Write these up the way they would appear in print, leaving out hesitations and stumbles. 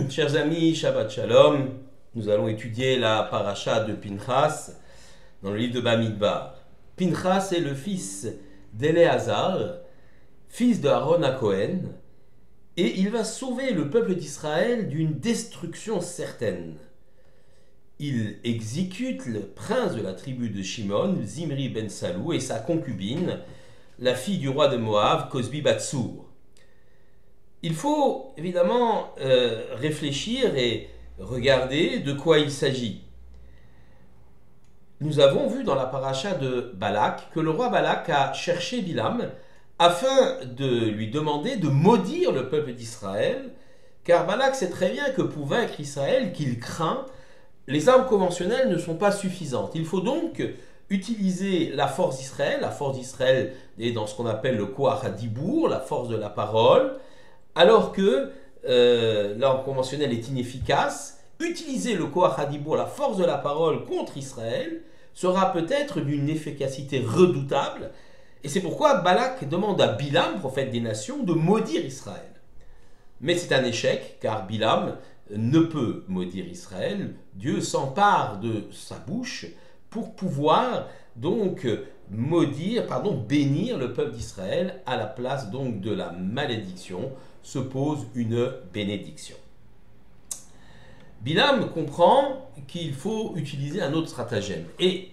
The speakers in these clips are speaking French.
Chers amis, Shabbat Shalom, nous allons étudier la paracha de Pinchas dans le livre de Bamidbar. Pinchas est le fils d'Éléazar, fils de Aaron à Cohen, et il va sauver le peuple d'Israël d'une destruction certaine. Il exécute le prince de la tribu de Shimon, Zimri ben Salou, et sa concubine, la fille du roi de Moab, Cosbi Batsour. Il faut évidemment réfléchir et regarder de quoi il s'agit. Nous avons vu dans la paracha de Balak que le roi Balak a cherché Bilam afin de lui demander de maudire le peuple d'Israël, car Balak sait très bien que pour vaincre Israël, qu'il craint, les armes conventionnelles ne sont pas suffisantes. Il faut donc utiliser la force d'Israël. La force d'Israël est dans ce qu'on appelle le Koach HaDibour, la force de la parole. Alors que l'arme conventionnelle est inefficace, utiliser le Koach HaDibour, la force de la parole contre Israël, sera peut-être d'une efficacité redoutable. Et c'est pourquoi Balak demande à Bilam, prophète des nations, de maudire Israël. Mais c'est un échec, car Bilam ne peut maudire Israël. Dieu s'empare de sa bouche pour pouvoir donc bénir le peuple d'Israël. À la place donc de la malédiction se pose une bénédiction. Bilam comprend qu'il faut utiliser un autre stratagème. Et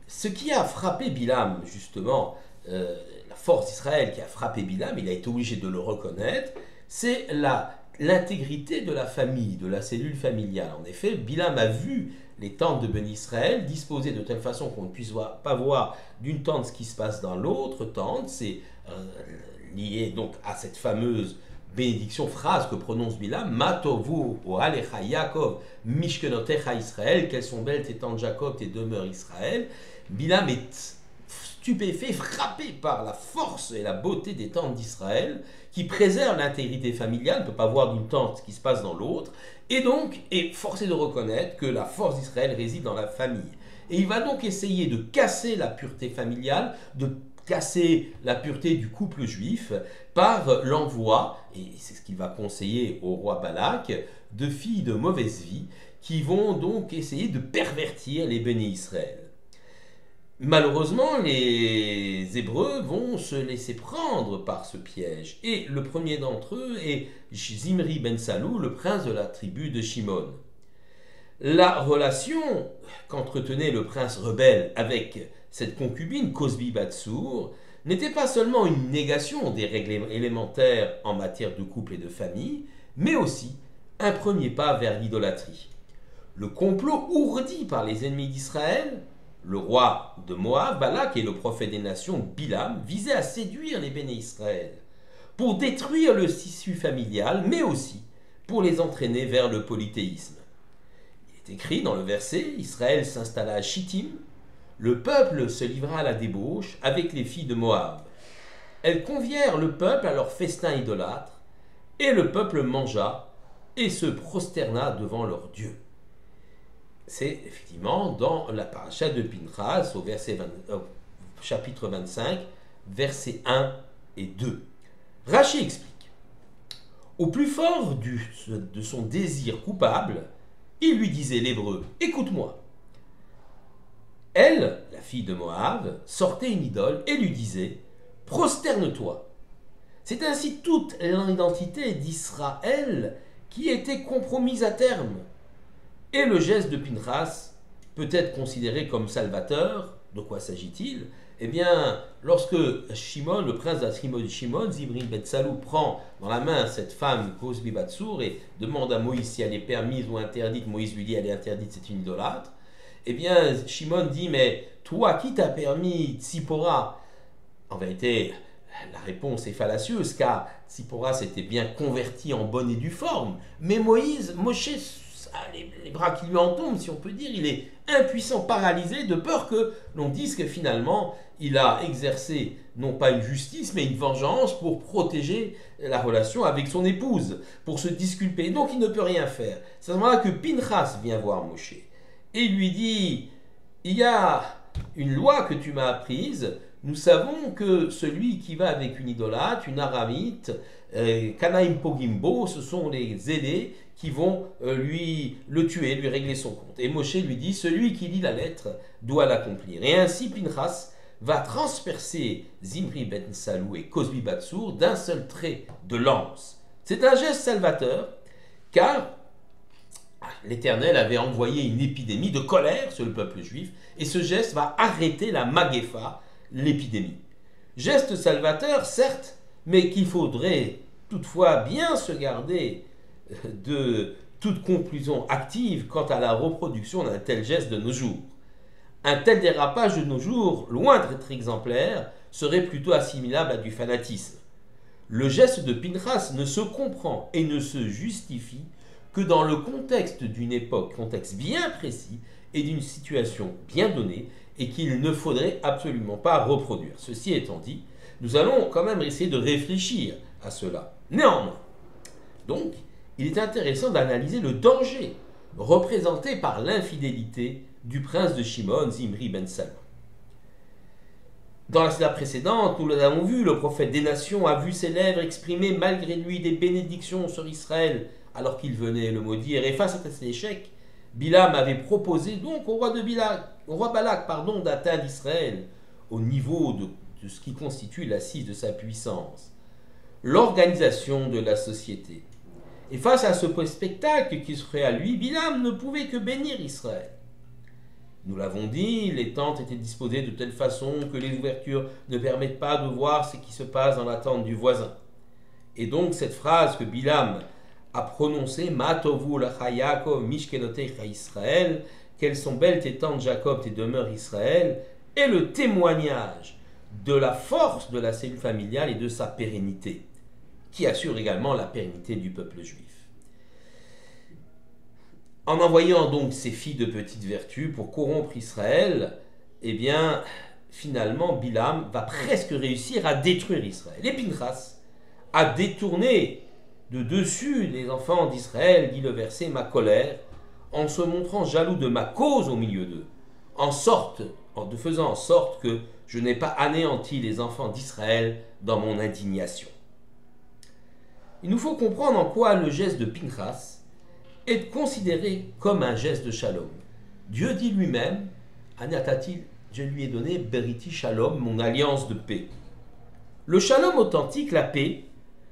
ce qui a frappé Bilam, justement, la force d'Israël qui a frappé Bilam, il a été obligé de le reconnaître, c'est l'intégrité de la famille, de la cellule familiale. En effet, Bilam a vu les tentes de Béni Israël disposées de telle façon qu'on ne puisse pas voir d'une tente ce qui se passe dans l'autre tente. C'est lié donc à cette fameuse bénédiction, phrase que prononce Bilam, Matovu Oalecha Yaakov Mishkenotecha Israël, quelles sont belles tes tentes Jacob, tes demeures Israël. Bilam est stupéfait, frappé par la force et la beauté des tentes d'Israël, qui préservent l'intégrité familiale, ne peut pas voir d'une tente ce qui se passe dans l'autre, et donc est forcé de reconnaître que la force d'Israël réside dans la famille. Et il va donc essayer de casser la pureté familiale, de casser la pureté du couple juif par l'envoi, et c'est ce qu'il va conseiller au roi Balak, de filles de mauvaise vie qui vont donc essayer de pervertir les bénis Israël. Malheureusement, les Hébreux vont se laisser prendre par ce piège, et le premier d'entre eux est Zimri ben Salou, le prince de la tribu de Shimon. La relation qu'entretenait le prince rebelle avec cette concubine, Cosbi Batsour, n'était pas seulement une négation des règles élémentaires en matière de couple et de famille, mais aussi un premier pas vers l'idolâtrie. Le complot ourdi par les ennemis d'Israël, le roi de Moab, Balak, et le prophète des nations, Bilam, visait à séduire les béné Israël pour détruire le tissu familial, mais aussi pour les entraîner vers le polythéisme. Il est écrit dans le verset, Israël s'installa à Shittim, le peuple se livra à la débauche avec les filles de Moab. Elles convièrent le peuple à leur festin idolâtre, et le peuple mangea et se prosterna devant leur Dieu. C'est effectivement dans la paracha de Pinchas, au chapitre 25, versets 1 et 2. Rachi explique, au plus fort de son désir coupable, il lui disait l'hébreu, écoute-moi. Elle, la fille de Moab, sortait une idole et lui disait, prosterne-toi. C'est ainsi toute l'identité d'Israël qui était compromise à terme. Et le geste de Pinchas peut être considéré comme salvateur. De quoi s'agit-il? Eh bien, lorsque Shimon, le prince de la tribu de Shimon, Zimri ben Salou, prend dans la main cette femme, Cosbi Batsour, et demande à Moïse si elle est permise ou interdite, Moïse lui dit elle est interdite, c'est une idolâtre. Eh bien, Shimon dit, mais toi, qui t'a permis Tzipora? En vérité, la réponse est fallacieuse, car Tzipora s'était bien converti en bonne et due forme. Mais Moshe, les bras qui lui en tombent, si on peut dire, il est impuissant, paralysé, de peur que l'on dise que finalement, il a exercé non pas une justice, mais une vengeance pour protéger la relation avec son épouse, pour se disculper. Donc il ne peut rien faire. C'est à ce moment-là que Pinchas vient voir Moshe. Et il lui dit, il y a une loi que tu m'as apprise, nous savons que celui qui va avec une idolâtre, une aramite, Kanaim Pogimbo, ce sont les zélés qui vont le tuer, lui régler son compte. Et Moshe lui dit, celui qui lit la lettre doit l'accomplir. Et ainsi Pinchas va transpercer Zimri ben Salou et Cosbi Batsour d'un seul trait de lance. C'est un geste salvateur, car l'Éternel avait envoyé une épidémie de colère sur le peuple juif, et ce geste va arrêter la Magéfa, l'épidémie. Geste salvateur, certes, mais qu'il faudrait toutefois bien se garder de toute conclusion active quant à la reproduction d'un tel geste de nos jours. Un tel dérapage de nos jours, loin d'être exemplaire, serait plutôt assimilable à du fanatisme. Le geste de Pinchas ne se comprend et ne se justifie que dans le contexte d'une époque, contexte bien précis et d'une situation bien donnée, et qu'il ne faudrait absolument pas reproduire. Ceci étant dit, nous allons quand même essayer de réfléchir à cela. Néanmoins, donc, il est intéressant d'analyser le danger représenté par l'infidélité du prince de Shimon, Zimri ben Salou. Dans la saga précédente, nous l'avons vu, le prophète des nations a vu ses lèvres exprimer malgré lui des bénédictions sur Israël alors qu'il venait le maudire. Et face à cet échec, Bilam avait proposé donc au roi Balak d'atteindre Israël au niveau de ce qui constitue l'assise de sa puissance, l'organisation de la société. Et face à ce spectacle qui s'offrait à lui, Bilam ne pouvait que bénir Israël. Nous l'avons dit, les tentes étaient disposées de telle façon que les ouvertures ne permettent pas de voir ce qui se passe dans la tente du voisin. Et donc cette phrase que Bilam a prononcée, Ma tovu lacha Yaakov mishkenotecha Israël, quelles sont belles tes tentes Jacob, tes demeures Israël, est le témoignage de la force de la cellule familiale et de sa pérennité, qui assure également la pérennité du peuple juif. En envoyant donc ces filles de petite vertu pour corrompre Israël, eh bien, finalement, Bilam va presque réussir à détruire Israël. Et Pinchas a détourné de dessus les enfants d'Israël, dit le verset, ma colère, en se montrant jaloux de ma cause au milieu d'eux, en faisant en sorte que je n'ai pas anéanti les enfants d'Israël dans mon indignation. Il nous faut comprendre en quoi le geste de Pinchas est considéré comme un geste de shalom. Dieu dit lui-même, Anatatil, je lui ai donné Beriti Shalom, mon alliance de paix. Le shalom authentique, la paix,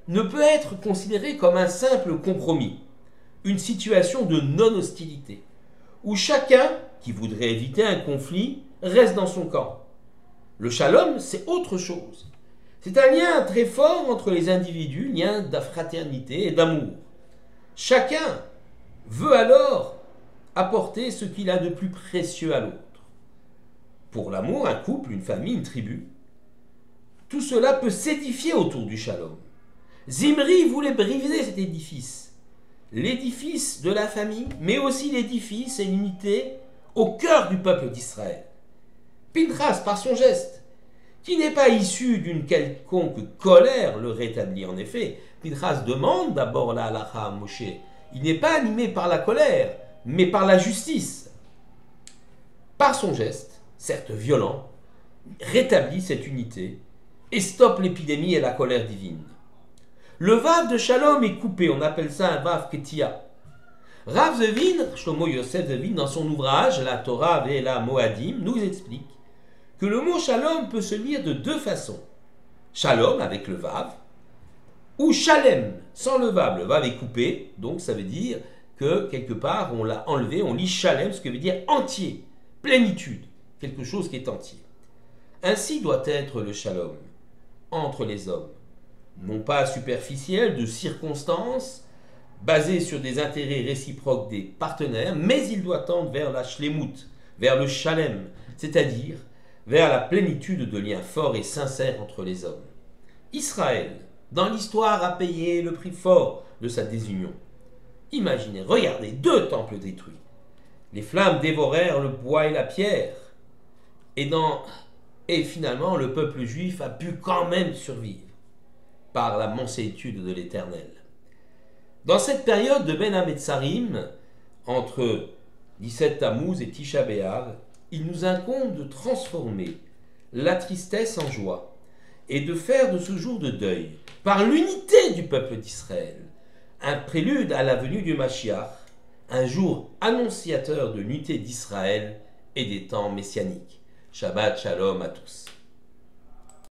ne peut être considéré comme un simple compromis, une situation de non-hostilité, où chacun, qui voudrait éviter un conflit, reste dans son camp. Le shalom, c'est autre chose. C'est un lien très fort entre les individus, lien de fraternité et d'amour. Chacun veut alors apporter ce qu'il a de plus précieux à l'autre. Pour l'amour, un couple, une famille, une tribu, tout cela peut s'édifier autour du shalom. Zimri voulait briser cet édifice, l'édifice de la famille, mais aussi l'édifice et l'unité au cœur du peuple d'Israël. Pinchas, par son geste, qui n'est pas issu d'une quelconque colère, le rétablit. En effet, Pinchas demande d'abord la halacha à Moshe. Il n'est pas animé par la colère, mais par la justice. Par son geste, certes violent, rétablit cette unité et stoppe l'épidémie et la colère divine. Le vav de Shalom est coupé, on appelle ça un vav ketia. Rav Zevin, Shlomo Yosef Zevin, dans son ouvrage La Torah et la Moadim, nous explique que le mot Shalom peut se lire de deux façons. Shalom avec le vav, ou Shalem sans le vav. Le vav est coupé, donc ça veut dire que quelque part on l'a enlevé, on lit Shalem, ce qui veut dire entier, plénitude, quelque chose qui est entier. Ainsi doit être le Shalom entre les hommes, non pas superficiel de circonstances, basé sur des intérêts réciproques des partenaires, mais il doit tendre vers la shlemut, vers le shalem, c'est-à-dire vers la plénitude de liens forts et sincères entre les hommes. Israël, dans l'histoire, a payé le prix fort de sa désunion. Imaginez, regardez, 2 temples détruits. Les flammes dévorèrent le bois et la pierre. Et finalement, le peuple juif a pu quand même survivre par la mansuétude de l'Éternel. Dans cette période de Ben Hametzarim, entre 17 Tammuz et Tisha B'Av, il nous incombe de transformer la tristesse en joie et de faire de ce jour de deuil, par l'unité du peuple d'Israël, un prélude à la venue du Mashiach, un jour annonciateur de l'unité d'Israël et des temps messianiques. Shabbat Shalom à tous.